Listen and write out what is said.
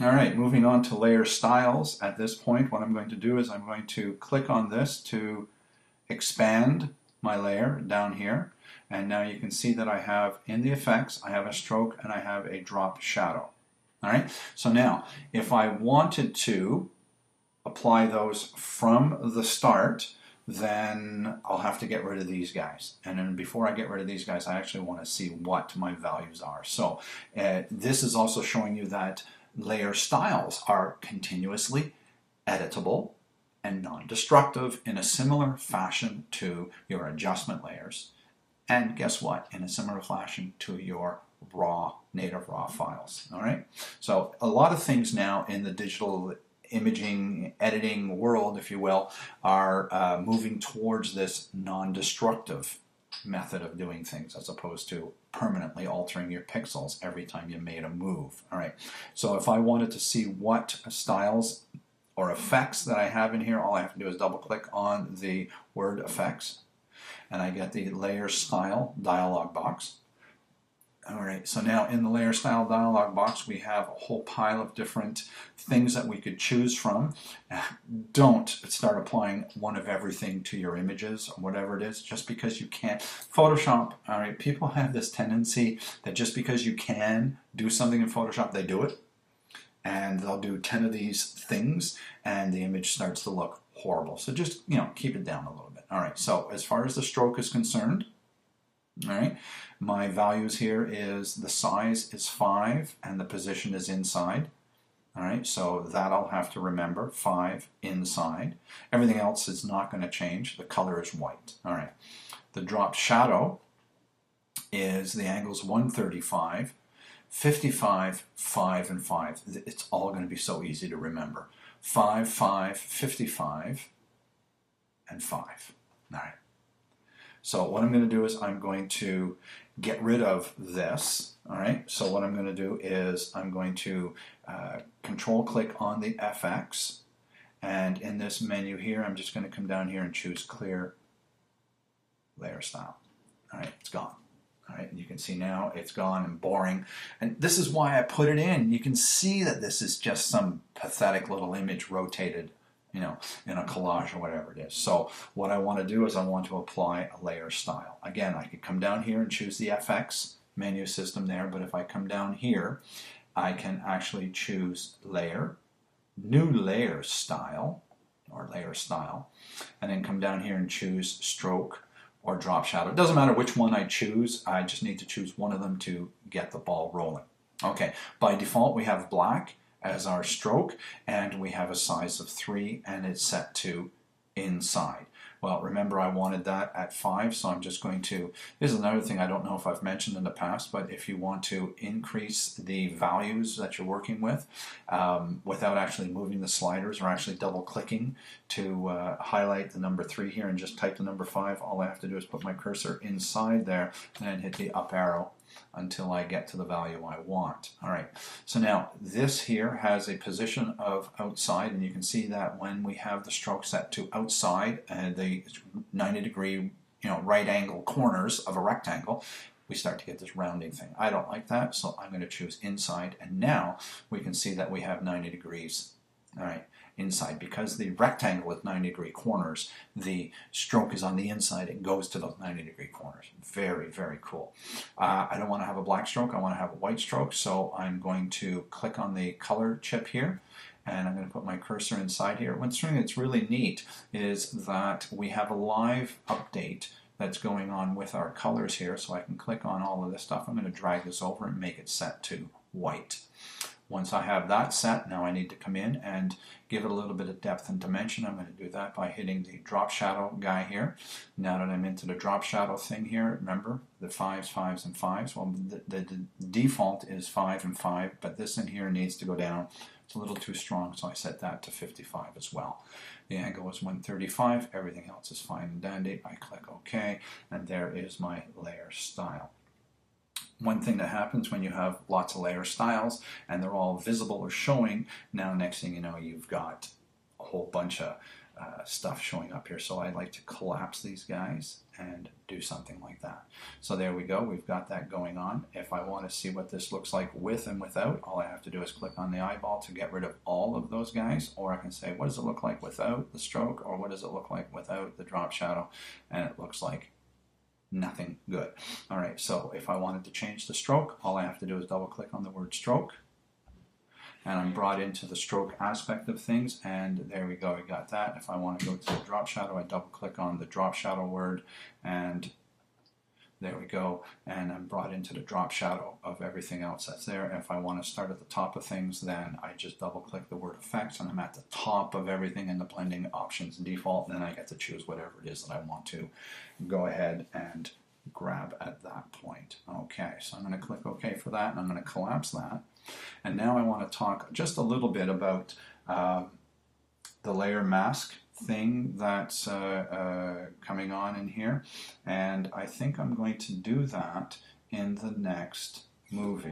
All right, moving on to layer styles. At this point, what I'm going to do is I'm going to click on this to expand my layer down here. And now you can see that I have in the effects, I have a stroke and I have a drop shadow. All right, so now if I wanted to apply those from the start, then I'll have to get rid of these guys. And then before I get rid of these guys, I actually want to see what my values are. So this is also showing you that layer styles are continuously editable and non-destructive in a similar fashion to your adjustment layers. And guess what? In a similar fashion to your native raw files. All right. So a lot of things now in the digital imaging editing world, if you will, are moving towards this non-destructive method of doing things as opposed to permanently altering your pixels every time you made a move. All right. So if I wanted to see what styles or effects that I have in here, all I have to do is double click on the word effects and I get the layer style dialog box. All right, so now in the layer style dialog box, we have a whole pile of different things that we could choose from. Don't start applying one of everything to your images or whatever it is, just because you can't. Photoshop, all right, people have this tendency that just because you can do something in Photoshop, they do it. And they'll do 10 of these things and the image starts to look horrible. So just, keep it down a little bit. All right, so as far as the stroke is concerned, all right, my values here is the size is 5 and the position is inside. All right, so that I'll have to remember, 5 inside. Everything else is not going to change. The color is white. All right, the drop shadow is the angles 135, 55, 5, and 5. It's all going to be so easy to remember. 5, 5, 55, and 5. All right. So what I'm going to do is I'm going to get rid of this. All right. So what I'm going to do is I'm going to control click on the FX. And in this menu here, I'm just going to come down here and choose clear layer style. All right. It's gone. All right. And you can see now it's gone and boring. And this is why I put it in. You can see that this is just some pathetic little image rotated in a collage or whatever it is. So what I want to do is I want to apply a layer style. Again, I could come down here and choose the FX menu system there, but if I come down here, I can actually choose layer, new layer style, or layer style, and then come down here and choose stroke or drop shadow. It doesn't matter which one I choose, I just need to choose one of them to get the ball rolling. Okay, by default we have black as our stroke, and we have a size of 3, and it's set to inside. Well, remember I wanted that at 5, so I'm just going to, this is another thing I don't know if I've mentioned in the past, but if you want to increase the values that you're working with without actually moving the sliders or actually double clicking to highlight the number 3 here and just type the number 5, all I have to do is put my cursor inside there and then hit the up arrow until I get to the value I want. All right, so now this here has a position of outside, and you can see that when we have the stroke set to outside and the 90-degree right angle corners of a rectangle, we start to get this rounding thing. I don't like that, so I'm going to choose inside, and now we can see that we have 90 degrees. All right, inside, because the rectangle with 90-degree corners, the stroke is on the inside, it goes to those 90-degree corners. Very, very cool. I don't want to have a black stroke, I want to have a white stroke, so I'm going to click on the color chip here, and I'm going to put my cursor inside here. One thing that's really neat is that we have a live update that's going on with our colors here, so I can click on all of this stuff. I'm going to drag this over and make it set to white. Once I have that set, now I need to come in and give it a little bit of depth and dimension. I'm going to do that by hitting the drop shadow guy here. Now that I'm into the drop shadow thing here, remember the 5s, 5s, and 5s. Well, the default is 5 and 5, but this in here needs to go down. It's a little too strong, so I set that to 55 as well. The angle is 135. Everything else is fine and dandy. I click OK, and there is my layer style. One thing that happens when you have lots of layer styles and they're all visible or showing, now next thing you know you've got a whole bunch of stuff showing up here. So I like to collapse these guys and do something like that. So there we go. We've got that going on. If I want to see what this looks like with and without, all I have to do is click on the eyeball to get rid of all of those guys, or I can say, what does it look like without the stroke, or what does it look like without the drop shadow? And it looks like nothing good. All right, so if I wanted to change the stroke, all I have to do is double click on the word stroke, and I'm brought into the stroke aspect of things, and there we go, we got that. If I want to go to the drop shadow, I double click on the drop shadow word, and there we go, and I'm brought into the drop shadow of everything else that's there. And if I want to start at the top of things, then I just double click the word effects, and I'm at the top of everything in the blending options default, and then I get to choose whatever it is that I want to go ahead and grab at that point. Okay, so I'm going to click OK for that, and I'm going to collapse that. And now I want to talk just a little bit about the layer mask thing that's coming on in here, and I think I'm going to do that in the next movie.